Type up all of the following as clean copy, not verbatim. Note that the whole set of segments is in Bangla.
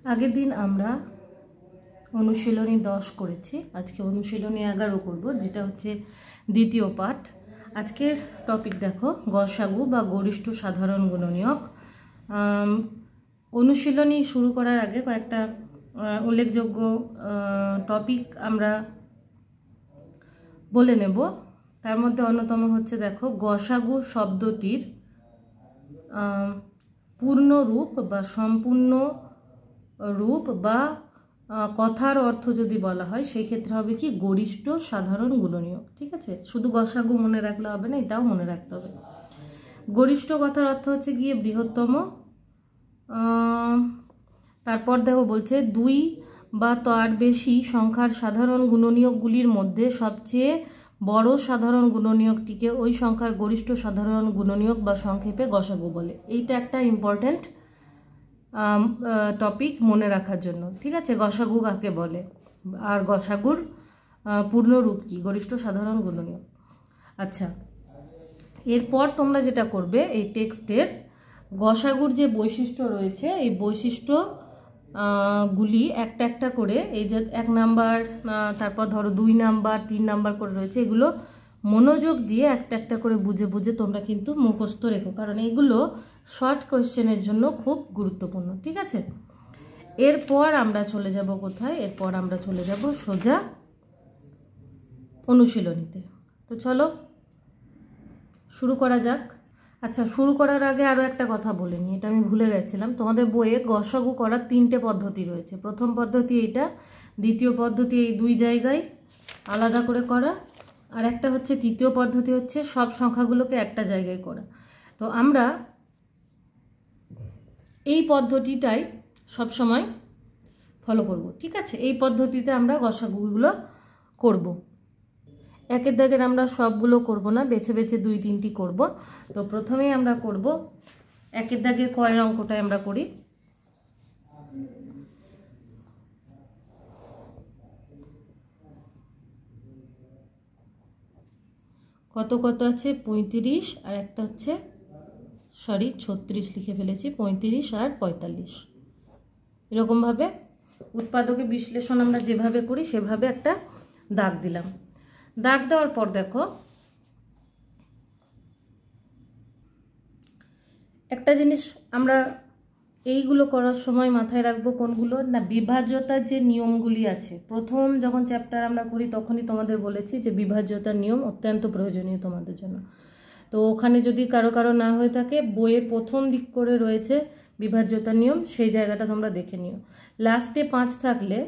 আগের দিন আমরা অনুশীলনী 10 করেছি, আজকে অনুশীলনী 11 করব, যেটা হচ্ছে দ্বিতীয় পাঠ। আজকের টপিক দেখো গসাগু বা গরিষ্ঠ সাধারণ গুণনীয়ক। অনুশীলনী শুরু করার আগে কয়েকটা উল্লেখযোগ্য টপিক আমরা বলে নেব। তার মধ্যে অন্যতম হচ্ছে দেখো গসাগু শব্দটির পূর্ণ রূপ বা সম্পূর্ণ রূপ বা কথার অর্থ যদি বলা হয় সেই ক্ষেত্রে হবে কি গরিষ্ঠ সাধারণ গুণনীয়ক। ঠিক আছে, শুধু গসাগু মনে রাখলে হবে না, এটাও মনে রাখতে হবে। গরিষ্ঠ কথার অর্থ হচ্ছে গিয়ে বৃহত্তম। তারপর দেখো বলছে দুই বা তার বেশি সংখ্যার সাধারণ গুণনীয়কগুলির মধ্যে সবচেয়ে বড় সাধারণ গুণনীয়কটিকে ওই সংখ্যার গরিষ্ঠ সাধারণ গুণনীয়ক বা সংক্ষেপে গসাগু বলে। এইটা একটা ইম্পর্ট্যান্ট টপিক মনে রাখার জন্য। ঠিক আছে, গসাগু কাকে বলে আর গসাগুর পূর্ণ রূপ কি, গরিষ্ঠ সাধারণ গুণনীয়ক। আচ্ছা, এরপর তোমরা যেটা করবে এই টেক্সটের গসাগুর যে বৈশিষ্ট্য রয়েছে এই বৈশিষ্ট্য গুলি একটা একটা করে, এই যে 1 নাম্বার, তারপর ধরো 2 নাম্বার 3 নাম্বার করে রয়েছে, এগুলো মনোযোগ দিয়ে একটা একটা করে বুঝে বুঝে তোমরা কিন্তু মুখস্থ রেখো, কারণ এগুলো শর্ট কোয়েশ্চেনের জন্য খুব গুরুত্বপূর্ণ। ঠিক আছে, এরপর আমরা চলে যাব কোথায়? এরপর আমরা চলে যাব সোজা অনুশীলনীতে। তো চলো শুরু করা যাক। আচ্ছা, শুরু করার আগে আরও একটা কথা বলে নিই, এটা আমি ভুলে গেছিলাম। তোমাদের বইয়ে গসাগু করার 3টে পদ্ধতি রয়েছে। প্রথম পদ্ধতি এইটা, দ্বিতীয় পদ্ধতি এই 2 জায়গায় আলাদা করে করা, আর একটা হচ্ছে তৃতীয় পদ্ধতি হচ্ছে সব সংখ্যাগুলোকে একটা জায়গায় করা। তো আমরা এই পদ্ধতিটাই সব সময় ফলো করব। ঠিক আছে, এই পদ্ধতিতে আমরা গসাগুগুলো করব। একের দাগের আমরা সবগুলো করব না, বেছে বেছে 2-3টি করব। তো প্রথমেই আমরা করব একের দাগের কয়ের অঙ্কটাই আমরা করি। কত কত আছে 35, আর একটা হচ্ছে 36 লিখে ফেলেছি, 35 আর 45। এরকমভাবে উৎপাদকে বিশ্লেষণ আমরা যেভাবে করি সেভাবে একটা দাগ দিলাম। দাগ দেওয়ার পর দেখো একটা জিনিস আমরা এইগুলো করার সময় মাথায় রাখবো, কোনগুলো না, বিভাজ্যতার যে নিয়মগুলি আছে। প্রথম যখন চ্যাপ্টার আমরা করি তখনই তোমাদের বলেছি যে বিভাজ্যতার নিয়ম অত্যন্ত প্রয়োজনীয় তোমাদের জন্য। তো ওখানে যদি কারো কারো না হয়ে থাকে, বইয়ের প্রথম দিক করে রয়েছে বিভাজ্যতার নিয়ম, সেই জায়গাটা তোমরা দেখে নিও। লাস্টে 5 থাকলে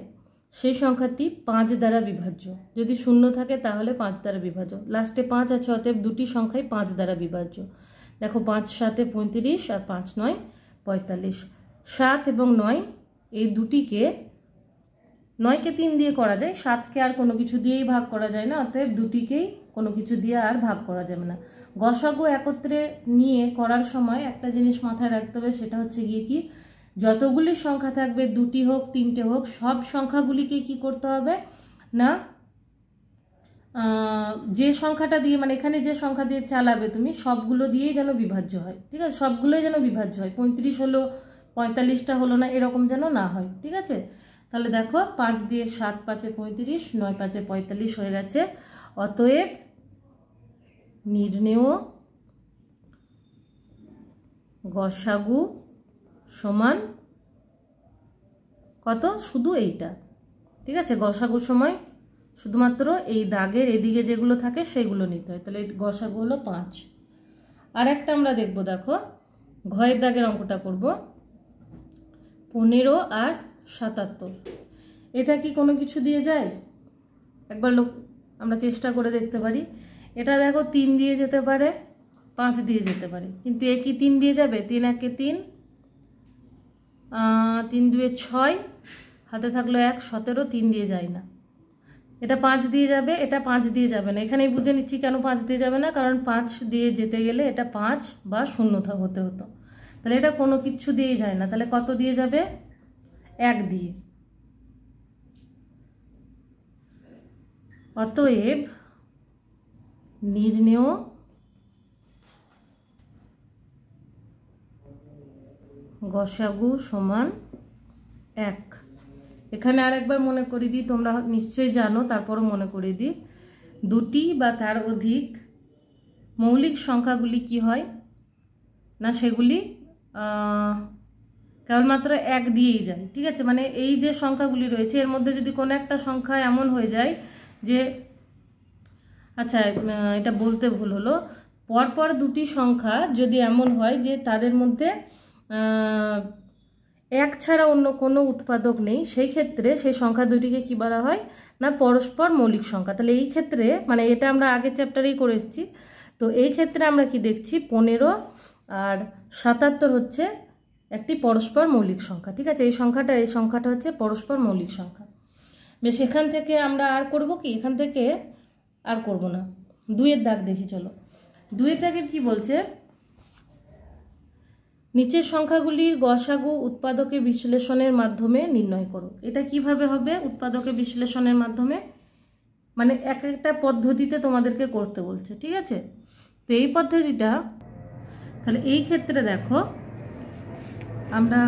সেই সংখ্যাটি 5 দ্বারা বিভাজ্য, যদি 0 থাকে তাহলে 5 দ্বারা বিভাজ্য। লাস্টে 5 আছে, অতএব 2টি সংখ্যাই 5 দ্বারা বিভাজ্য। দেখো 5 7 35 আর 5 9 45। 7 এবং 9 এই দুটিকে, 9কে 3 দিয়ে করা যায়, 7কে আর কোনো কিছু দিয়েই ভাগ করা যায় না, অতএব দুটিকেই কোনো কিছু দিয়ে আর ভাগ করা যাবে না। গসাগু একত্রে নিয়ে করার সময় একটা জিনিস মাথায় রাখতে হবে, সেটা হচ্ছে গিয়ে কি, যতগুলি সংখ্যা থাকবে, 2টি হোক 3টে হোক, সব সংখ্যাগুলিকে কি করতে হবে না, যে সংখ্যাটা দিয়ে, মানে এখানে যে সংখ্যা দিয়ে চালাবে তুমি, সবগুলো দিয়েই যেন বিভাজ্য হয়। ঠিক আছে, সবগুলোই যেন বিভাজ্য হয়। 35 হলো, 45টা হলো না, এরকম যেন না হয়। ঠিক আছে, তাহলে দেখো 5 দিয়ে 7 5 35, 9 5 45 হয়ে গেছে। অতএব নির্ণেয় গসাগু সমান কত, শুধু এইটা। ঠিক আছে, গসাগুর সময় শুধুমাত্র এই দাগের এদিকে যেগুলো থাকে সেগুলো নিতে হয়। তাহলে গসাগু হলো 5। আর একটা আমরা দেখব, দেখো ঘয়ের দাগের অঙ্কটা করব। 15 আর 77, এটা কি কোনো কিছু দিয়ে যায়? একবার আমরা চেষ্টা করে দেখতে পারি। এটা দেখো 3 দিয়ে যেতে পারে, 5 দিয়ে যেতে পারে, কিন্তু এ কি 3 দিয়ে যাবে? 3 1 3, 3 2 6, হাতে থাকলো 1 17, 3 দিয়ে যায় না। এটা 5 দিয়ে যাবে, এটা 5 দিয়ে যাবে না। এখানেই বুঝে নিচ্ছি কেন 5 দিয়ে যাবে না, কারণ 5 দিয়ে যেতে গেলে এটা 5 বা 0 হতে হতো। তাহলে এটা কোনো কিছু দিয়েই যায় না, তাহলে কত দিয়ে যাবে? 1 দিয়ে। অতএব নির্ণেয় গসাগু সমান 1। এখানে আরেকবার মনে করিয়ে দিই, তোমরা নিশ্চয়ই জানো, তারপরও মনে করিয়ে দিই, দুটি বা তার অধিক মৌলিক সংখ্যাগুলি কি হয় না, সেগুলি কেবলমাত্র 1 দিয়েই যায়। ঠিক আছে, মানে এই যে সংখ্যাগুলি রয়েছে এর মধ্যে যদি কোনো একটা সংখ্যা এমন হয়ে যায় যে, আচ্ছা এটা বলতে ভুল হলো, পরপর দুটি সংখ্যা যদি এমন হয় যে তাদের মধ্যে 1 ছাড়া অন্য কোনো উৎপাদক নেই, সেই ক্ষেত্রে সেই সংখ্যা দুটিকে কি বলা হয় না পরস্পর মৌলিক সংখ্যা। তাহলে এই ক্ষেত্রে মানে এটা আমরা আগের চ্যাপ্টারেই করে এসেছি, তো এই ক্ষেত্রে আমরা কি দেখছি 15 আর 77 হচ্ছে একটি পরস্পর মৌলিক সংখ্যা। ঠিক আছে, এই সংখ্যাটা হচ্ছে পরস্পর মৌলিক সংখ্যা। বেশ, এখান থেকে আমরা আর করব কি, এখান থেকে আর করব না। 2-এর দাগ দেখি, চলো 2-এর দাগের কি বলছে, নিচের সংখ্যাগুলির গসাগু উৎপাদকের বিশ্লেষণের মাধ্যমে নির্ণয় করো। এটা কিভাবে হবে উৎপাদকের বিশ্লেষণের মাধ্যমে, মানে এক একটা পদ্ধতিতে তোমাদেরকে করতে বলছে। ঠিক আছে, তো এই পদ্ধতিটা, তাহলে এই ক্ষেত্রে দেখো আমরা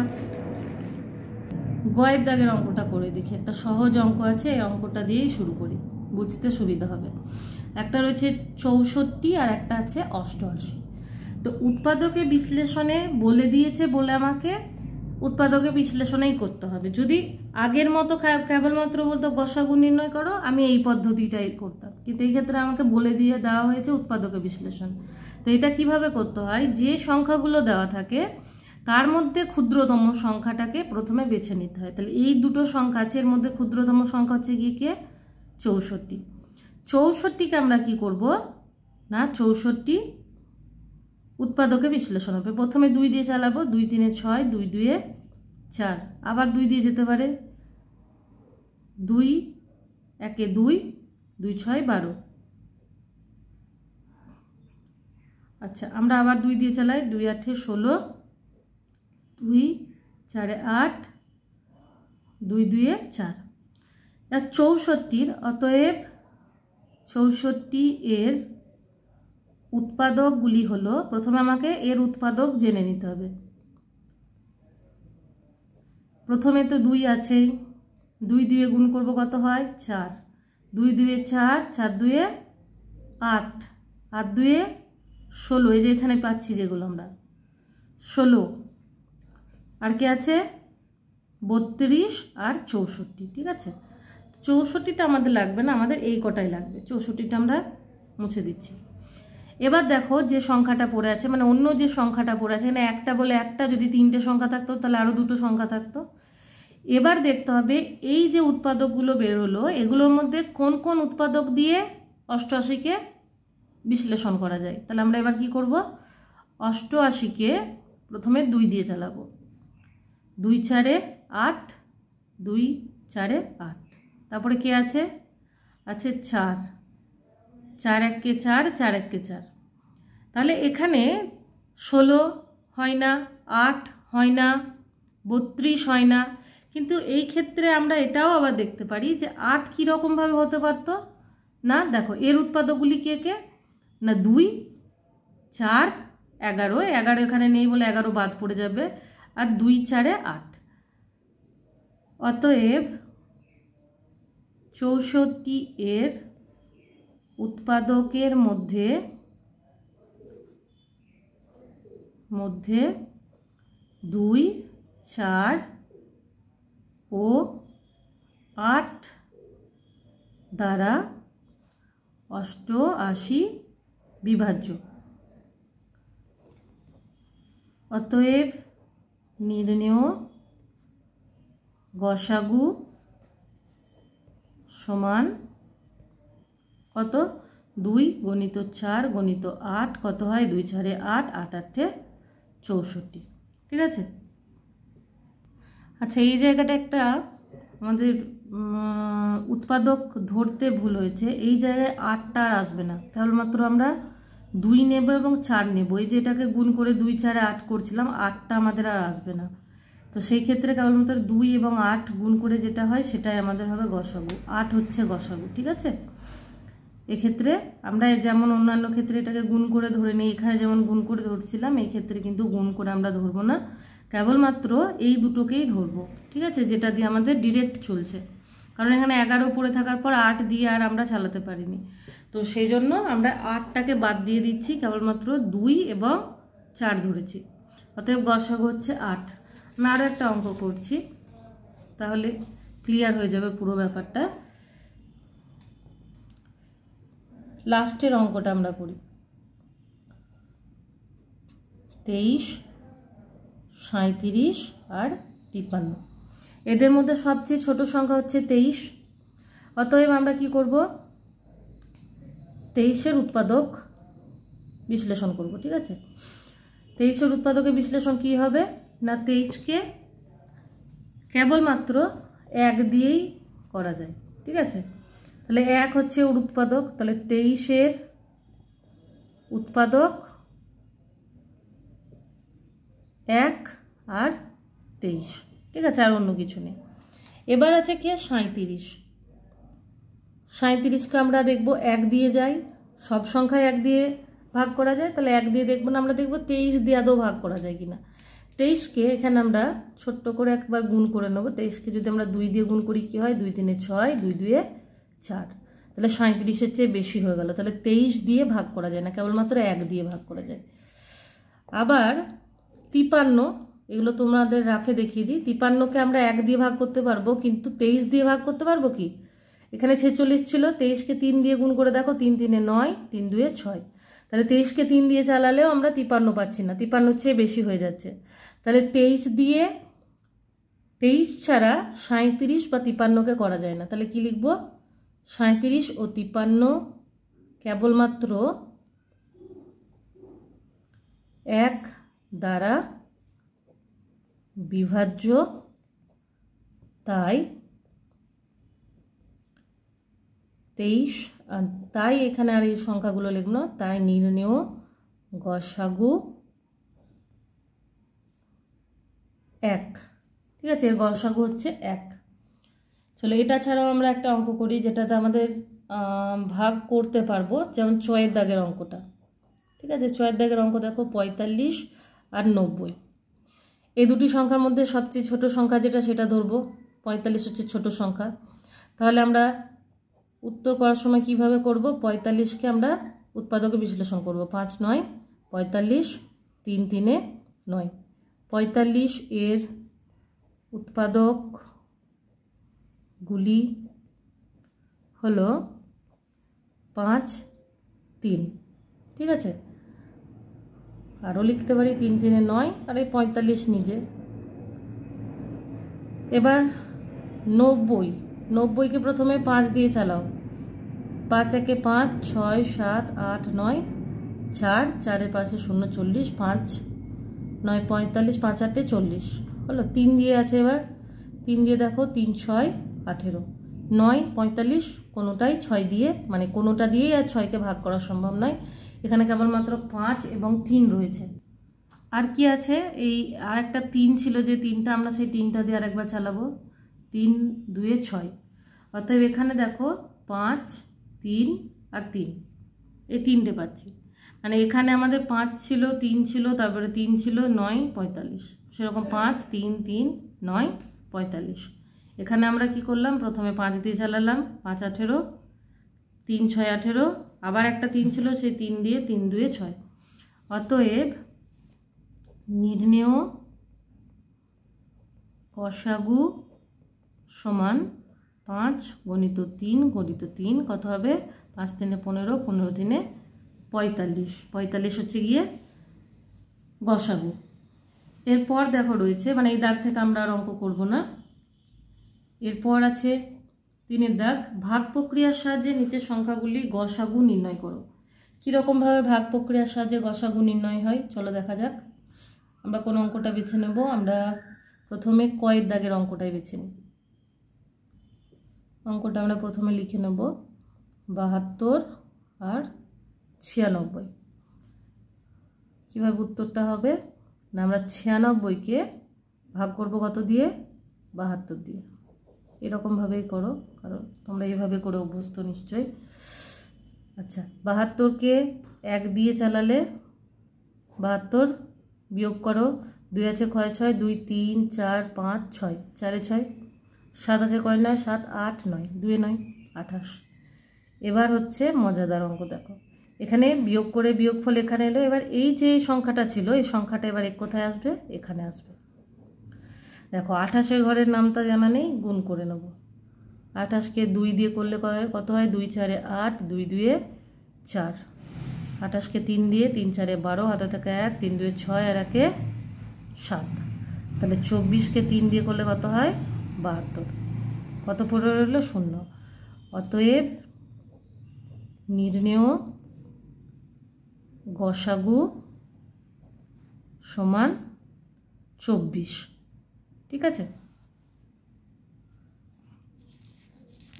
গয়ের দাগের অঙ্কটা করে দেখি। একটা সহজ অঙ্ক আছে, এই অঙ্কটা দিয়েই শুরু করি, বুঝতে সুবিধা হবে। একটা রয়েছে 64 আর একটা আছে 88। তো উৎপাদকের বিশ্লেষণে বলে দিয়েছে বলে আমাকে উৎপাদকের বিশ্লেষণেই করতে হবে। যদি আগের মতো কেবলমাত্র বলতো গসাগু নির্ণয় করো, আমি এই পদ্ধতিটাই করতাম, কিন্তু এই ক্ষেত্রে আমাকে বলে দিয়ে দেওয়া হয়েছে উৎপাদকের বিশ্লেষণ। তো এটা কিভাবে করতে হয়, যে সংখ্যাগুলো দেওয়া থাকে তার মধ্যে ক্ষুদ্রতম সংখ্যাটাকে প্রথমে বেছে নিতে হয়। তাহলে এই দুটো সংখ্যা আছে, এর মধ্যে ক্ষুদ্রতম সংখ্যা হচ্ছে কে 64। 64কে আমরা কি করব না 64 উৎপাদকে বিশ্লেষণ হবে। প্রথমে 2 দিয়ে চালাবো, 2 3 6, 2 2 4, আবার 2 দিয়ে যেতে পারে, 2 1 2, 2 6 12। আচ্ছা, আমরা আবার 2 দিয়ে চালাই, 2 8 16, 2 4 8, 2 2 4। 64 অতএব 64 এর উৎপাদকগুলি হলো, প্রথমে আমাকে এর উৎপাদক জেনে নিতে হবে। প্রথমে তো 2 আছে, 2 দিয়ে গুণ করব কত হয় 4, 2 2 4, 4 2 8, 8 2 16, এই যে এখানে পাচ্ছি যেগুলো আমরা 16, আর কি আছে 32 আর 64। ঠিক আছে, 64টা আমাদের লাগবে না, আমাদের এই কটাই লাগবে। 64টা আমরা মুছে দিচ্ছি। এবার দেখো যে সংখ্যাটা পড়ে আছে, মানে অন্য যে সংখ্যাটা পড়ে আছে, এখানে একটা বলে একটা, যদি 3টে সংখ্যা থাকতো তাহলে আরও 2টো সংখ্যা থাকতো। এবার দেখতে হবে এই যে উৎপাদকগুলো বের হলো এগুলোর মধ্যে কোন কোন উৎপাদক দিয়ে 88কে বিশ্লেষণ করা যায়। তাহলে আমরা এবার কি করব, 88কে প্রথমে 2 দিয়ে চালাবো, 2 4 8, 2 4 8, তারপরে কে আছে 4, 4 1 4, 4 1 4। তাহলে এখানে 16 হয় না, 8 হয় না, 32 হয় না, কিন্তু এই ক্ষেত্রে আমরা এটাও আবার দেখতে পারি যে 8 কীরকমভাবে হতে পারতো না, দেখো এর উৎপাদকগুলি কে কে না 2 4 11, 11 এখানে নেই বলে 11 বাদ পড়ে যাবে, আর 2 4 8। অতএব 64 এর উৎপাদকের মধ্যে 2 4 ও 8 দ্বারা 88 বিভাজ্য। অতএব নির্ণেয় গসাগু সমান কত, 2 × 4 × 8 কত হয়, 2 4 8, 8 8 64। ঠিক আছে, আচ্ছা এই জায়গাটা একটা আমাদের উৎপাদক ধরতে ভুল হয়েছে। এই জায়গায় 8টা আর আসবে না, কেবলমাত্র আমরা 2 নেব এবং 4 নেব। এই যে এটাকে গুণ করে 2 4 8 করছিলাম, 8টা আমাদের আর আসবে না। তো সেই ক্ষেত্রে কেবলমাত্র 2 এবং 8 গুণ করে যেটা হয় সেটাই আমাদের হবে গসাগু, 8 হচ্ছে গসাগু। ঠিক আছে, এক্ষেত্রে আমরা যেমন অন্যান্য ক্ষেত্রে এটাকে গুণ করে ধরে নিই, এখানে যেমন গুণ করে ধরছিলাম, এই ক্ষেত্রে কিন্তু গুণ করে আমরা ধরবো না, কেবলমাত্র এই দুটোকেই ধরবো। ঠিক আছে, যেটা দিয়ে আমাদের ডিরেক্ট চলছে, কারণ এখানে 11 পড়ে থাকার পর 8 দিয়ে আর আমরা চালাতে পারিনি, তো সেই জন্য আমরা 8টাকে বাদ দিয়ে দিচ্ছি, কেবলমাত্র 2 এবং 4 ধরেছি। অতএব গসাগু হচ্ছে 8। আমি আরও একটা অঙ্ক করছি, তাহলে ক্লিয়ার হয়ে যাবে পুরো ব্যাপারটা। লাস্টের অঙ্কটা আমরা করি। 23, 37 আর 53। এদের মধ্যে সবচেয়ে ছোট সংখ্যা হচ্ছে 23। অতএব আমরা কি করব, 23-এর উৎপাদক বিশ্লেষণ করব। ঠিক আছে, 23-এর উৎপাদকের বিশ্লেষণ কি হবে না, 23কে কেবলমাত্র 1 দিয়েই করা যায়। ঠিক আছে, তাহলে 1 হচ্ছে ওর উৎপাদক, তাহলে 23-এর উৎপাদক 1 আর 23। ঠিক আছে, আর অন্য কিছু নেই। এবার আছে কি 37। 37কে আমরা দেখব 1 দিয়ে যাই, সব সংখ্যায় 1 দিয়ে ভাগ করা যায়, তাহলে 1 দিয়ে দেখব না, আমরা দেখব 23 দিয়ে আদৌ ভাগ করা যায় কিনা। 23কে এখানে আমরা ছোট্ট করে একবার গুণ করে নেব। 23কে যদি আমরা 2 দিয়ে গুণ করি কি হয়, 2 3 6, 2 2 4, তাহলে 37-এর চেয়ে বেশি হয়ে গেল। তাহলে 23 দিয়ে ভাগ করা যায় না, কেবলমাত্র 1 দিয়ে ভাগ করা যায়। আবার 53, এগুলো তোমাদের রাফে দেখিয়ে দিই। 53কে আমরা 1 দিয়ে ভাগ করতে পারবো, কিন্তু 23 দিয়ে ভাগ করতে পারবো কি? এখানে 46 ছিল, 23কে 3 দিয়ে গুণ করে দেখো, 3 3 9, 3 2 6, তাহলে 23কে 3 দিয়ে চালালেও আমরা 53 পাচ্ছি না, 53-এর চেয়ে বেশি হয়ে যাচ্ছে। তাহলে 23 ছাড়া 37 বা 53কে করা যায় না। তাহলে কি লিখব, 37 ও 53 কেবলমাত্র 1 দ্বারা বিভাজ্য, তাই 23, তাই এখানে আর এই সংখ্যাগুলো লিখব না, তাই নির্ণেয় গসাগু 1। ঠিক আছে, এর গসাগু হচ্ছে 1। চলো এটা ছাড়াও আমরা একটা অঙ্ক করি, যেটাতে আমাদের ভাগ করতে পারবো, যেমন 6-এর দাগের অঙ্কটা। ঠিক আছে, 6-এর দাগের অঙ্ক দেখো, 45 আর 90। এই দুটি সংখ্যার মধ্যে সবচেয়ে ছোট সংখ্যা যেটা, সেটা ধরবো। 45 হচ্ছে ছোট সংখ্যা। তাহলে আমরা উত্তর করার সময় কিভাবে করব, 45কে আমরা উৎপাদকে বিশ্লেষণ করব। 5 9 45, 3 3 9। 45 এর উৎপাদকগুলি হলো 5 3। ঠিক আছে, আরও লিখতে পারি 3 3 9 আর এই 45 নিজে। এবার 90কে প্রথমে 5 দিয়ে চালাও। 5 1 5, 6 7 8 9, 4 4-এর পাশে 0 40, 5 9 45, 5 8 40 হলো। 3 দিয়ে আছে, এবার 3 দিয়ে দেখো, 3 6 18, 9 45 কোনোটাই 6 দিয়ে, মানে কোনোটা দিয়েই আর 6কে ভাগ করা সম্ভব নয়। এখানে কেবলমাত্র 5 এবং 3 রয়েছে। আর কি আছে, এই আর একটা 3 ছিল, যে 3টা আমরা সেই 3টা দিয়ে আরেকবার চালাবো। 3 2 6, অতএব এখানে দেখো 5 3 আর 3, এই 3টে পাচ্ছি। মানে এখানে আমাদের 5 ছিল, 3 ছিল, তারপরে 3 ছিল, 9 45, সেরকম 5 3 3 9 45। এখানে আমরা কি করলাম, প্রথমে 5 দিয়ে চালালাম, 5 18, 3 6 18, আবার একটা 3 ছিল, সেই 3 দিয়ে 3 2 6। অতএব নির্ণেয় গসাগু সমান 5 × 3 × 3 কত হবে, 5 3 15, 15 3 45। 45 হচ্ছে গিয়ে গসাগু। এরপর দেখো রয়েছে, মানে এই দাগ থেকে আমরা আর অঙ্ক করব না। এরপর আছে 3-এর দাগ, ভাগ প্রক্রিয়ার সাহায্যে নিচের সংখ্যাগুলি গসাগু নির্ণয় করো। কীরকমভাবে ভাগ প্রক্রিয়ার সাহায্যে গসাগু নির্ণয় হয় চলো দেখা যাক। আমরা কোন অঙ্কটা বেছে নেব, আমরা প্রথমে কয়ের দাগের অঙ্কটাই বেছে নিই। অঙ্কটা আমরা প্রথমে লিখে নেব 72 আর 96। কীভাবে উত্তরটা হবে না, আমরা 96কে ভাগ করব কত দিয়ে, 72 দিয়ে। এরকমভাবেই করো, কারণ তোমরা এইভাবে করে অভ্যস্ত নিশ্চয়ই। আচ্ছা, 72কে 1 দিয়ে চালালে 72, বিয়োগ করো 2 আছে কয় 6, 2 3 4 5 6, 4 6, 7 আছে কয় 9, 7 8 9, 2 9 28। এবার হচ্ছে মজাদার অঙ্ক দেখো, এখানে বিয়োগ করে বিয়োগফল এখানে এলো। এবার এই যে সংখ্যাটা ছিল এই সংখ্যাটা এবার এক কোথায় আসবে, এখানে আসবে। দেখো 28 ঘরের নামটা জানা নেই, গুণ করে নেব। 28কে 2 দিয়ে করলে কত হয়, 2 4 8, 2 2 4। 28কে 3 দিয়ে, 3 4 12, হাতে থাকে 1, 3 2 6 আর 1 7। তাহলে 24কে 3 দিয়ে করলে কত হয়, 72। কত পড়ে রইল, 0। অতএব নির্ণেয় গসাগু সমান 24। ঠিক আছে,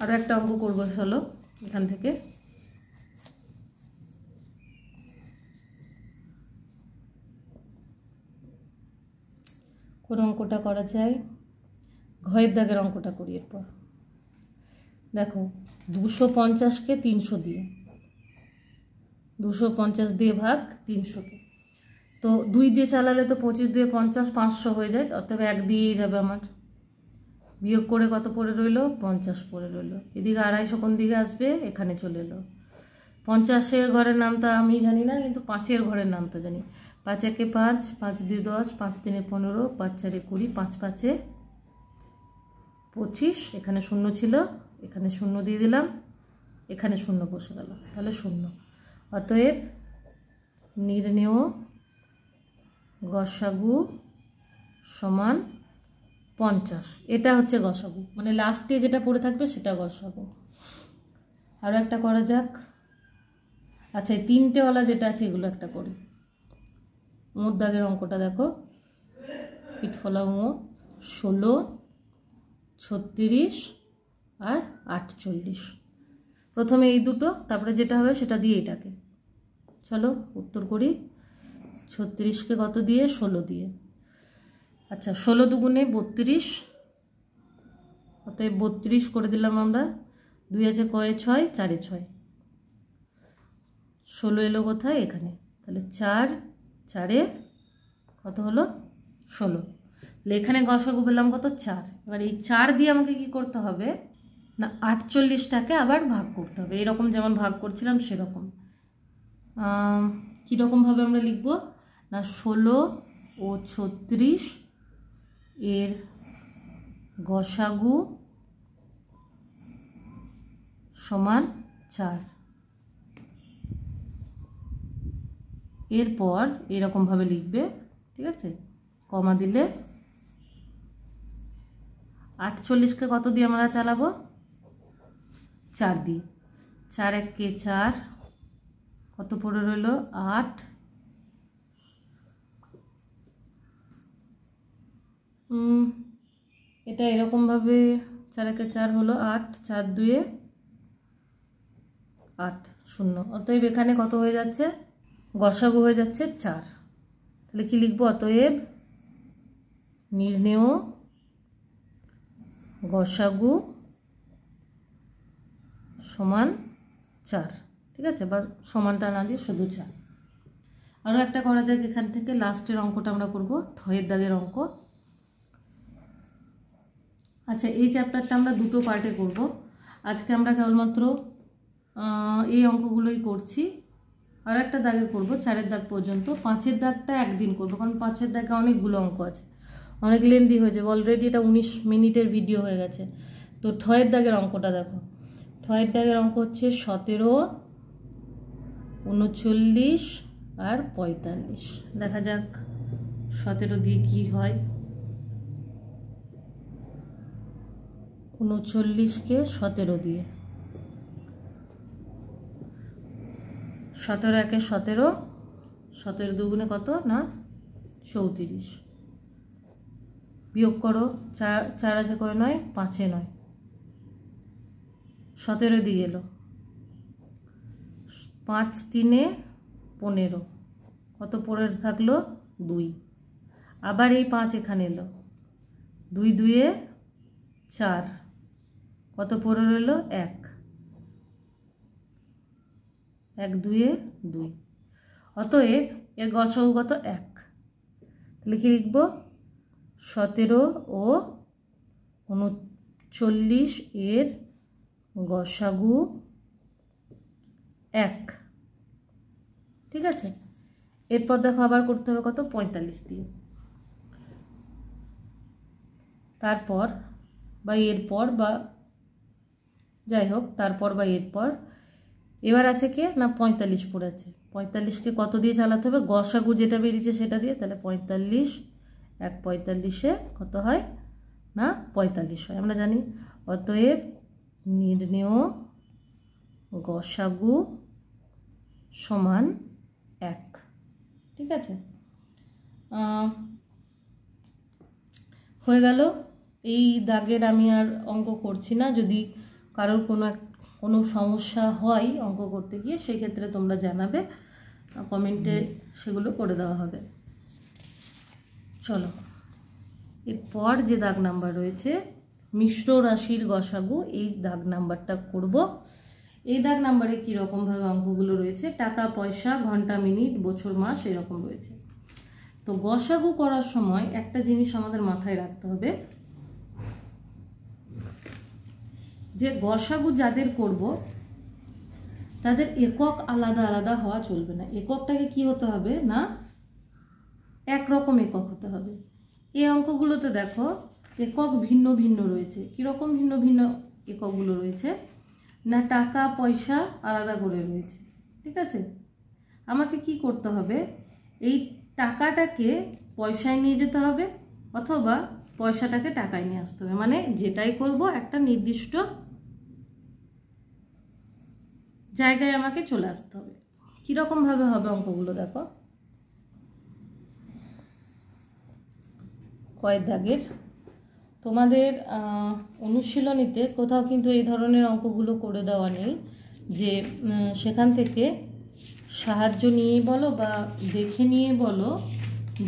আরও একটা অঙ্ক করবো, চলো এখান থেকে। কোন অঙ্কটা করা যায়, ঘয়ের দাগের অঙ্কটা করি। এরপর দেখো 250কে 300 দিয়ে, 250 দিয়ে ভাগ 300কে, তো 2 দিয়ে চালালে তো 25 দিয়ে 50, 500 হয়ে যায়। অতএব 1 দিয়েই যাবে আমার। বিয়োগ করে কত পড়ে রইল, 50 পড়ে রইল। এদিকে 250 কোন দিকে আসবে, এখানে চলে এলো। 50-এর ঘরের নামটা আমি জানি না, কিন্তু 5-এর ঘরের নামটা জানি। 5 1 5, 5 2 10, 5 3 15, 5 4 20, 5 5 25। এখানে 0 ছিল, এখানে 0 দিয়ে দিলাম, এখানে 0 বসে গেল, তাহলে 0। অতএব নির্ণেয় গসাগু সমান 50। এটা হচ্ছে গসাগু, মানে লাস্টে যেটা পড়ে থাকবে সেটা গসাগু। আরও একটা করা যাক। আচ্ছা, এই 3টেওয়ালা যেটা আছে এগুলো একটা করি। মোট দাগের অঙ্কটা দেখো, পিঠ ফলা মো 16, 36 আর 48। প্রথমে এই দুটো, তারপরে যেটা হবে সেটা দিয়ে এটাকে। চলো উত্তর করি। 36কে কত দিয়ে, 16 দিয়ে। আচ্ছা, 16 দুগুণে 32, অতএব 32 করে দিলাম আমরা। 2 আছে কয়ে 6, 4 6, 16 এলো কোথায়, এখানে। তাহলে 4 4 কত হলো, 16। তাহলে এখানে গসাগু পেলাম কত, 4। এবার এই 4 দিয়ে আমাকে কি করতে হবে না, 48টাকে আবার ভাগ করতে হবে, এরকম যেমন ভাগ করছিলাম সেরকম। কীরকমভাবে আমরা লিখব না, 16 ও 36 এর গসাগু সমান 4। এরপর এরকমভাবে লিখবে, ঠিক আছে, কমা দিলে 48কে কত দিয়ে আমরা চালাবো, 4 দিয়ে। 4 1 4, কত পড়ে রইল, 8। এটা এরকমভাবে 4 1 4 হলো 8, 4 2 8, 0। অতএব এখানে কত হয়ে যাচ্ছে, গসাগু হয়ে যাচ্ছে 4। তাহলে কি লিখবো, অতএব নির্ণেয় গসাগু সমান 4। ঠিক আছে, বা সমানটা না দিয়ে শুধু 4। আরও একটা করা যাক এখান থেকে, লাস্টের অঙ্কটা আমরা করব, ঠয়ের দাগের অঙ্ক। আচ্ছা, এই চ্যাপ্টারটা আমরা দুটো পার্টে করব। আজকে আমরা কেবলমাত্র এই অঙ্কগুলোই করছি। আরও একটা দাগের করব, 4-এর দাগ পর্যন্ত। 5-এর দাগটা একদিন করব, কারণ 5-এর দাগে অনেকগুলো অঙ্ক আছে, অনেক লেন্দি হয়ে যাবে। অলরেডি এটা 19 মিনিটের ভিডিও হয়ে গেছে। তো ঠয়ের দাগের অঙ্কটা দেখো। ঠয়ের দাগের অঙ্ক হচ্ছে 17, 39 আর 45। দেখা যাক 17 দিয়ে কি হয়। 39কে 17 দিয়ে, 17 1 17, 17 দুগুণে কত না 34। বিয়োগ করো, 4 আছে করে 9, 5 9, 17 দিয়ে এলো। 5 3 15, কত পড়ে থাকলো 2। আবার এই 5 এখানে এলো, 2 2 4, কত পড়ে রইল 1, 1 2 2। অতএব এর গসাগু কত 1। তাহলে কি লিখব 17 ও 39 এর গসাগু 1। ঠিক আছে, এরপর দেখো আবার করতে হবে কত 45 দিয়ে, তারপর বা এরপর বা যাই হোক তারপর বা এরপর এবার আছে কে না 45 পড়েছে। 45কে কত দিয়ে চালাতে হবে, গসাগু যেটা বেরিয়েছে সেটা দিয়ে। তাহলে 45 1 45-এ কত হয় না 45 হয়, আমরা জানি। অতএব নির্ণেয় গসাগু সমান 1। ঠিক আছে, হয়ে গেল। এই দাগের আমি আর অঙ্ক করছি না, যদি কারোর কোনো সমস্যা হয় অঙ্ক করতে গিয়ে সেক্ষেত্রে তোমরা জানাবে, কমেন্টে সেগুলো করে দেওয়া হবে। চলো এরপর যে দাগ নাম্বার রয়েছে মিশ্র রাশির গসাগু, এই দাগ নাম্বারটা করব। এই দাগ নাম্বারে কীরকমভাবে অঙ্কগুলো রয়েছে, টাকা পয়সা ঘন্টা মিনিট বছর মাস এরকম রয়েছে। তো গসাগু করার সময় একটা জিনিস আমাদের মাথায় রাখতে হবে, যে গসাগু যাদের করব তাদের একক আলাদা আলাদা হওয়া চলবে না। এককটাকে কি হতে হবে না একরকম একক হতে হবে। এই অঙ্কগুলোতে দেখো একক ভিন্ন ভিন্ন রয়েছে। কীরকম ভিন্ন ভিন্ন এককগুলো রয়েছে না টাকা পয়সা আলাদা করে রয়েছে। ঠিক আছে, আমাকে কি করতে হবে, এই টাকাটাকে পয়সায় নিয়ে যেতে হবে অথবা পয়সাটাকে টাকায় নিয়ে আসতে হবে। মানে যেটাই করব একটা নির্দিষ্ট জায়গায় আমাকে চলে আসতে হবে। কীরকমভাবে হবে অঙ্কগুলো দেখো, কয়েক দাগের তোমাদের অনুশীলনীতে কোথাও কিন্তু এই ধরনের অঙ্কগুলো করে দেওয়া নেই, যে সেখান থেকে সাহায্য নিয়ে বলো বা দেখে নিয়ে বলো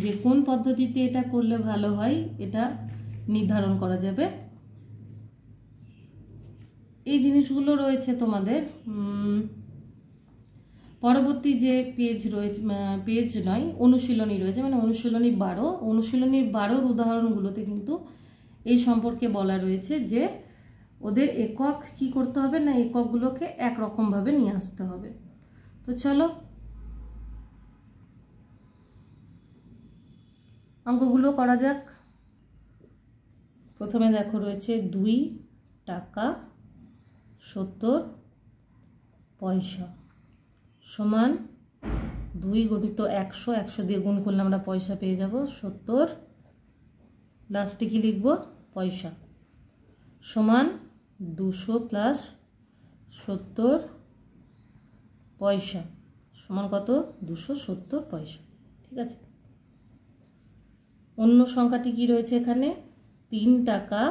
যে কোন পদ্ধতিতে এটা করলে ভালো হয়, এটা নির্ধারণ করা যাবে। এই জিনিসগুলো রয়েছে তোমাদের পরবর্তী যে পেজ রয়েছে, পেজ নয় অনুশীলনী রয়েছে, মানে অনুশীলনী 12। অনুশীলনীর 12 উদাহরণগুলোতে কিন্তু এই সম্পর্কে বলা রয়েছে যে ওদের একক কি করতে হবে না এককগুলোকে একরকমভাবে নিয়ে আসতে হবে। তো চলো অঙ্কগুলো করা যাক। প্রথমে দেখো রয়েছে 2 টাকা 70 পয়সা সমান 2 গুণিত 100, 100 দিয়ে গুণ করলে আমরা পয়সা পেয়ে যাব 70, লাস্টে কি লিখব পয়সা, সমান 200 প্লাস 70 পয়সা সমান কত 270 পয়সা। ঠিক আছে, অন্য সংখ্যাটি কি রয়েছে এখানে 3 টাকা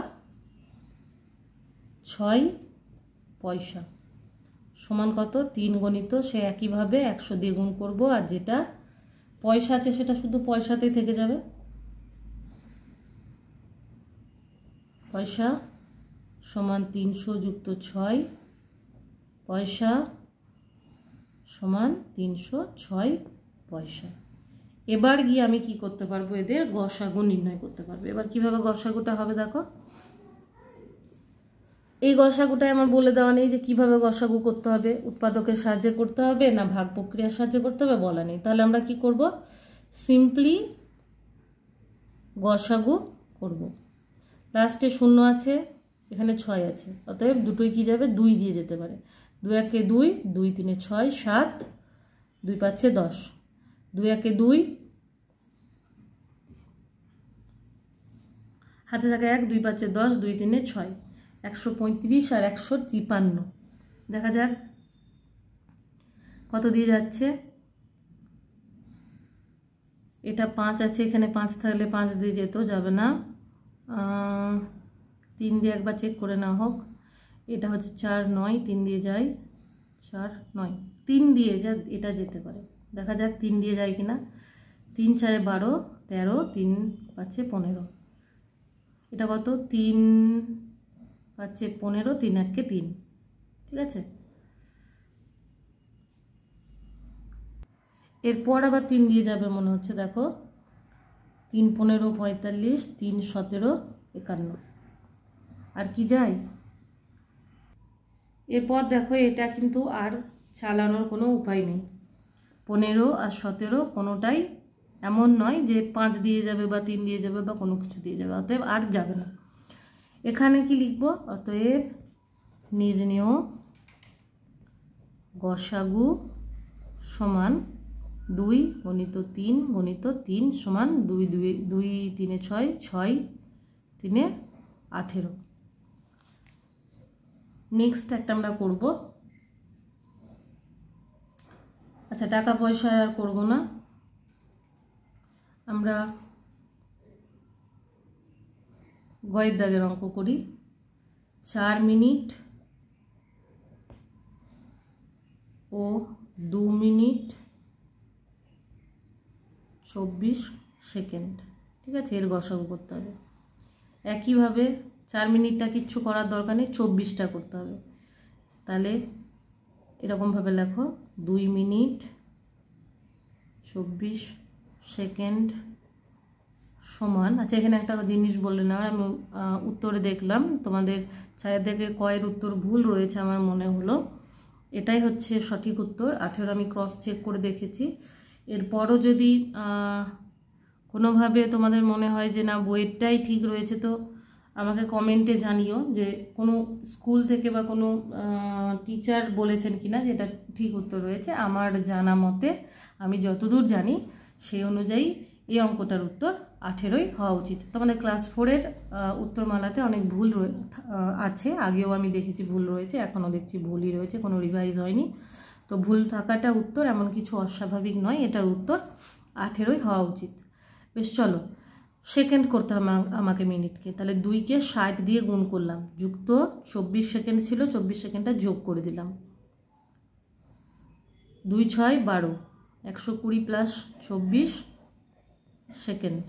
6 পয়সা সমান কত 3 গণিত সে একইভাবে 100 দিয়ে গুণ করব, আর যেটা পয়সা আছে সেটা শুধু পয়সাতেই থেকে যাবে। পয়সা সমান 300 যুক্ত 6 পয়সা সমান 306 পয়সা। এবার গিয়ে আমি কি করতে পারবো, এদের গসাগু নির্ণয় করতে পারবো। এবার কিভাবে গসাগুটা হবে দেখো, এই গসাগুটাই আমার বলে দেওয়া নেই যে কিভাবে গসাগু করতে হবে, উৎপাদকের সাহায্যে করতে হবে না ভাগ প্রক্রিয়ার সাহায্যে করতে হবে বলা নেই। তাহলে আমরা কি করব, সিম্পলি গসাগু করব। লাস্টে 0 আছে, এখানে 6 আছে, অতএব দুটোই কি যাবে 2 দিয়ে যেতে পারে। 2 একে 2, 2 3 6, 7, 2 5 10, 2 একে 2, হাতে থাকে 1, 2 5 10, 2 3 6, 135 আর 153। দেখা যাক কত দিয়ে যাচ্ছে। এটা 5 আছে, এখানে 5 থাকলে 5 দিয়ে যেত, যাবে না। 3 দিয়ে একবার চেক করে না হোক। এটা হচ্ছে 4 9, 3 দিয়ে যায় 4 9, 3 দিয়ে যা এটা যেতে পারে। দেখা যাক 3 দিয়ে যায় কিনা। 3 4 12 13, 3 5 15। এটা কত 3 5 15, 3 1 3। ঠিক আছে, এরপর আবার 3 দিয়ে যাবে মনে হচ্ছে। দেখো 3 15 45, 3 17 51। আর কি যায়? এরপর দেখো এটা কিন্তু আর চালানোর কোনো উপায় নেই। 15 আর 17 কোনোটাই এমন নয় যে 5 দিয়ে যাবে বা 3 দিয়ে যাবে বা কোনো কিছু দিয়ে যাবে, অতএব আর যাবে না। এখানে কি লিখব? অতএব নির্ণেয় গসাগু সমান 2 গণিত 3 গণিত 3 সমান 2 2 2 3 6 6 3 18। নেক্সট একটা আমরা করব। আচ্ছা, টাকা পয়সা আর করব না, আমরা গয়ের দাগের অঙ্ক করি। 4 মিনিট ও 2 মিনিট 24 সেকেন্ড। ঠিক আছে, এর গসাগু করতে হবে। একইভাবে 4 মিনিটটা কিচ্ছু করার দরকার নেই, 24টা করতে হবে। তাহলে এরকমভাবে লেখো 2 মিনিট 24 সেকেন্ড সমান। আচ্ছা, এখানে একটা জিনিস বললে না, আমি উত্তরে দেখলাম তোমাদের 4 থেকে কয়ের উত্তর ভুল রয়েছে, আমার মনে হলো এটাই হচ্ছে সঠিক উত্তর। 18 আমি ক্রস চেক করে দেখেছি। এরপরও যদি কোনোভাবে তোমাদের মনে হয় যে না বইয়েরটাই ঠিক রয়েছে, তো আমাকে কমেন্টে জানিও যে কোনো স্কুল থেকে বা কোনো টিচার বলেছেন কিনা যে এটা ঠিক উত্তর রয়েছে। আমার জানা মতে, আমি যতদূর জানি সেই অনুযায়ী এই অঙ্কটার উত্তর 18ই হওয়া উচিত। তোমাদের ক্লাস 4-এর উত্তরমালাতে অনেক ভুল আছে, আগেও আমি দেখেছি ভুল রয়েছে, এখনও দেখছি ভুলই রয়েছে, কোনো রিভাইজ হয়নি। তো ভুল থাকাটা উত্তর এমন কিছু অস্বাভাবিক নয়, এটার উত্তর 18ই হওয়া উচিত। বেশ, চলো সেকেন্ড করতে হবে আমাকে মিনিটকে। তাহলে 2কে 60 দিয়ে গুণ করলাম, যুক্ত 24 সেকেন্ড ছিল, 24 সেকেন্ডটা যোগ করে দিলাম। 2 6 12, 120 প্লাস 24 সেকেন্ড।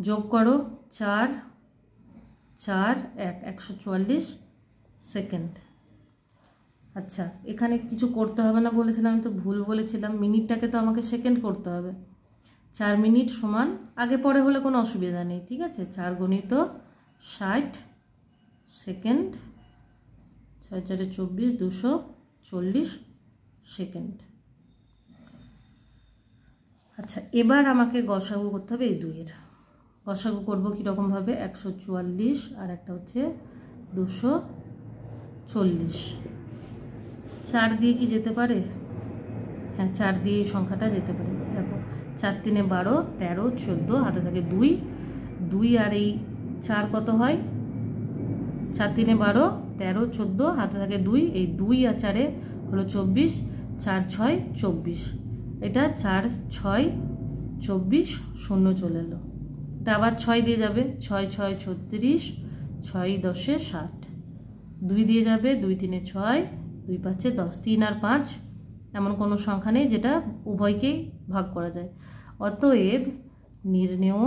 যোগ করো 4 4 1, 144 সেকেন্ড। আচ্ছা, এখানে কিছু করতে হবে না বলেছিলাম, আমি তো ভুল বলেছিলাম। মিনিটটাকে তো আমাকে সেকেন্ড করতে হবে। 4 মিনিট সমান, আগে পরে হলে কোনো অসুবিধা নেই, ঠিক আছে। 4 গণিত 60 সেকেন্ড, 6 4 24, 240 সেকেন্ড। আচ্ছা, এবার আমাকে গসাগু করতে হবে এই দুইয়ের। গসাগু করবো কীরকমভাবে? 144 আর একটা হচ্ছে 240। 4 দিয়ে কি যেতে পারে? হ্যাঁ, 4 দিয়ে এই সংখ্যাটা যেতে পারে। দেখো 4 3 12, 13 14, হাতে থাকে 2 2 আর এই 4 কত হয়? 4 3 12, 13 14, হাতে থাকে 2, এই 2 আর 4 হলো 24, 4 6 24। এটা 4 6 24, 0 চলে এলো। এটা আবার 6 দিয়ে যাবে, 6 6 36, 6 10 60। 2 দিয়ে যাবে, 2 3 6, 2 5 10, 3 আর 5 এমন কোনো সংখ্যা নেই যেটা উভয়কেই ভাগ করা যায়। অতএব নির্ণেয়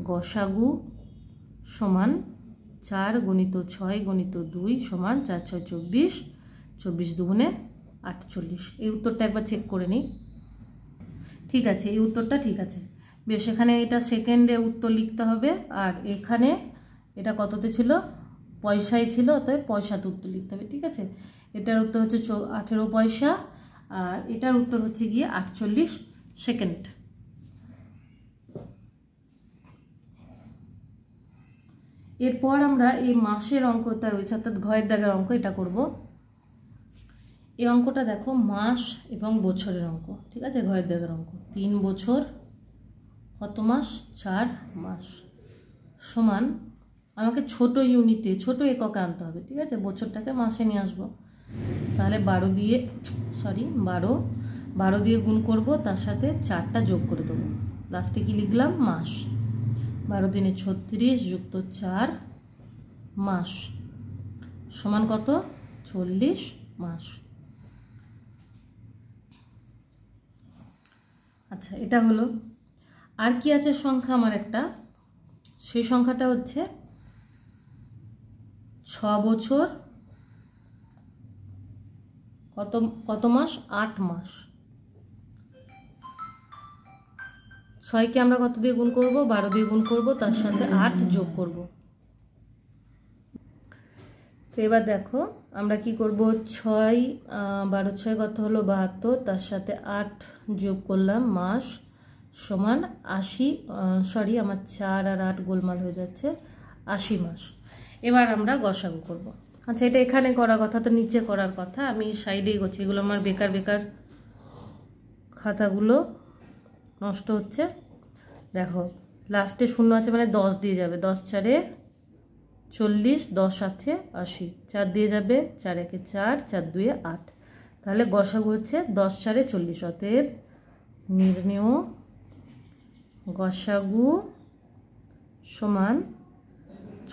গসাগু সমান 4 গণিত 6 গণিত 2 সমান 4 6 24, 24 দুগুণে 48। এই উত্তরটা একবার চেক করে নিই। ঠিক আছে, এই উত্তরটা ঠিক আছে। বেশ, এখানে এটা সেকেন্ডে উত্তর লিখতে হবে, আর এখানে এটা কততে ছিল? পয়সায় ছিল, অতএব পয়সাতে উত্তর লিখতে হবে। ঠিক আছে, এটার উত্তর হচ্ছে 18 পয়সা, আর এটার উত্তর হচ্ছে গিয়ে 48 সেকেন্ড। এরপর আমরা এই মাসের অঙ্কটা রয়েছে, অর্থাৎ ঘয়ের দাগের অঙ্ক, এটা করব। এই অঙ্কটা দেখো মাস এবং বছরের অঙ্ক। ঠিক আছে, ঘয়ের দাগের অঙ্ক। 3 বছর কত মাস? 4 মাস সমান, আমাকে ছোট ইউনিটে ছোট এককে আনতে হবে। ঠিক আছে, বছরটাকে মাসে নিয়ে আসবো। তাহলে 12 দিয়ে গুণ করব, তার সাথে 4টা যোগ করে দেবো, লাস্টে কি লিখলাম? মাস। 12 দিনে 36 যুক্ত 4 মাস সমান কত? 40 মাস। আচ্ছা, এটা হলো। আর কি আছে সংখ্যা আমার একটা, সেই সংখ্যাটা হচ্ছে 6 বছর কত মাস? 8 মাস 6কে আমরা কত দিয়ে গুণ করব? 12 দিয়ে গুণ করব, তার সাথে 8 যোগ করব। তো এবার দেখো আমরা কি করব, 6 12 6 কত হলো 72, তার সাথে 8 যোগ করলাম মাস সমান 80, সরি আমার 4 আর 8 গোলমাল হয়ে যাচ্ছে, 80 মাস। এবার আমরা গসাগু করব। আচ্ছা এটা এখানে করার কথা, তো নিচে করার কথা, আমি সাইডেই করছি। এগুলো আমার বেকার বেকার খাতাগুলো নষ্ট হচ্ছে। দেখো লাস্টে শূন্য আছে মানে 10 দিয়ে যাবে, 10 4 40, 10 7 80, 4 দিয়ে যাবে, 4 1 4, 4 2 8। তাহলে গসাগু হচ্ছে 10 4 40। অতএব নির্ণেয় গসাগু সমান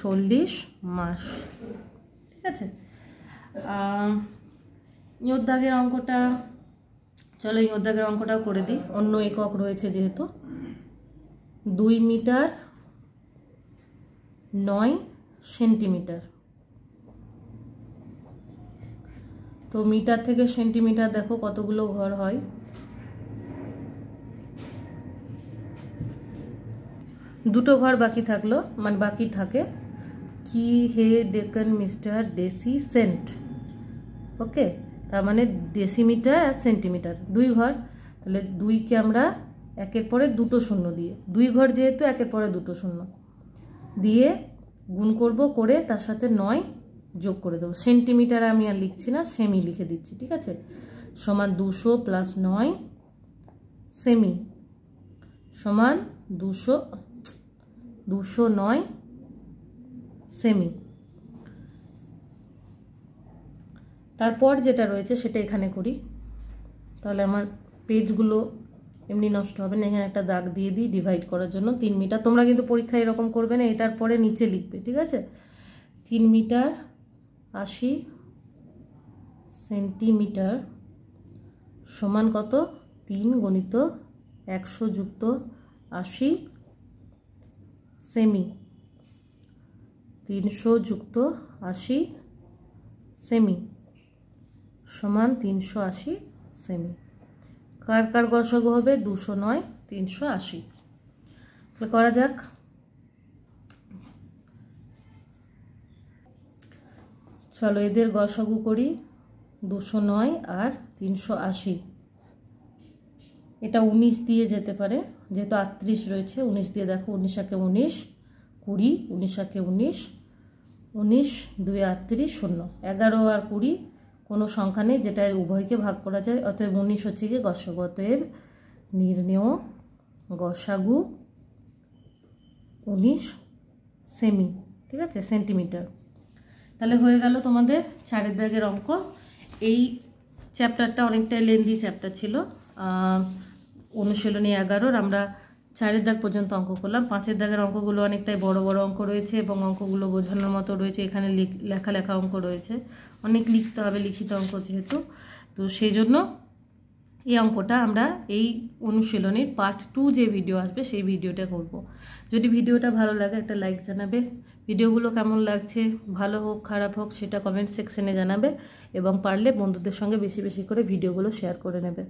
40 মাস। ঠিক আছে, ইয়োর দাগের অঙ্কটা, চলো ইয়োর দাগের অঙ্কটাও করে দিই, অন্য একক রয়েছে যেহেতু। 2 মিটার 9 সেন্টিমিটার। তো মিটার থেকে সেন্টিমিটার দেখো কতগুলো ঘর হয়। দুটো ঘর বাকি থাকলো, মানে বাকি থাকে। কি হে ডেকন মিস্টার ডেসি সেন্ট, ওকে, তার মানে ডেসিমিটার আর সেন্টিমিটার, 2 ঘর। তাহলে 2কে আমরা একের পরে দুটো শূন্য দিয়ে, 2 ঘর যেহেতু একের পরে দুটো শূন্য দিয়ে গুণ করব, করে তার সাথে 9 যোগ করে দেবো। সেন্টিমিটার আমি আর লিখছি না, সেমি লিখে দিচ্ছি। ঠিক আছে, সমান 200 + 9 সেমি সমান 209 সেমি। তারপর যেটা রয়েছে সেটা এখানে করি, তাহলে আমার পেজগুলো এমনি নষ্ট হবে না। এখানে একটা দাগ দিয়ে দিই ডিভাইড করার জন্য। 3 মিটার, তোমরা কিন্তু পরীক্ষায় এরকম করবে না, এটার পরে নিচে লিখবে। ঠিক আছে, 3 মিটার 80 সেন্টিমিটার সমান কত? 3 × 100 + 80 সেমি, 300 + 80 সেমি সমান 380 সেমি। কার কার গসাগু হবে? 209 380। করা যাক। চলো এদের গসাগু করি, 209 আর 380। এটা 19 দিয়ে যেতে পারে, যেহেতু 38 রয়েছে। 19 দিয়ে দেখো, 19 × 19 20, 19 × 19 19, 2 38 0, 11 আর 20 কোনো সংখ্যা নেই যেটা উভয়কে ভাগ করা যায়। অতএব 19 হচ্ছে গিয়ে গসাগু। অতএব নির্ণেয় গসাগু 19 সেমি। ঠিক আছে, সেন্টিমিটার। তাহলে হয়ে গেল তোমাদের 4 দাগের অঙ্ক। এই চ্যাপ্টারটা অনেকটাই লেন্দি চ্যাপ্টার ছিল। অনুশীলনী 11-র আমরা 4 দাগ পর্যন্ত অঙ্ক করলাম। 5 দাগের অঙ্কগুলো অনেকটাই বড় বড় অঙ্ক রয়েছে এবং অঙ্কগুলো বোঝানোর মতো রয়েছে। এখানে লেখা লেখা অঙ্ক রয়েছে, অনেক লিখতে হবে লিখিত অঙ্ক যেহেতু। তো সেই জন্য এই অঙ্কটা আমরা এই অনুশীলনীর পার্ট 2 যে ভিডিও আসবে সেই ভিডিওটা করব। যদি ভিডিওটা ভালো লাগে একটা লাইক জানাবে। ভিডিওগুলো কেমন লাগছে, ভালো হোক খারাপ হোক সেটা কমেন্ট সেকশনে জানাবে এবং পারলে বন্ধুদের সঙ্গে বেশি বেশি করে ভিডিওগুলো শেয়ার করে নেবে।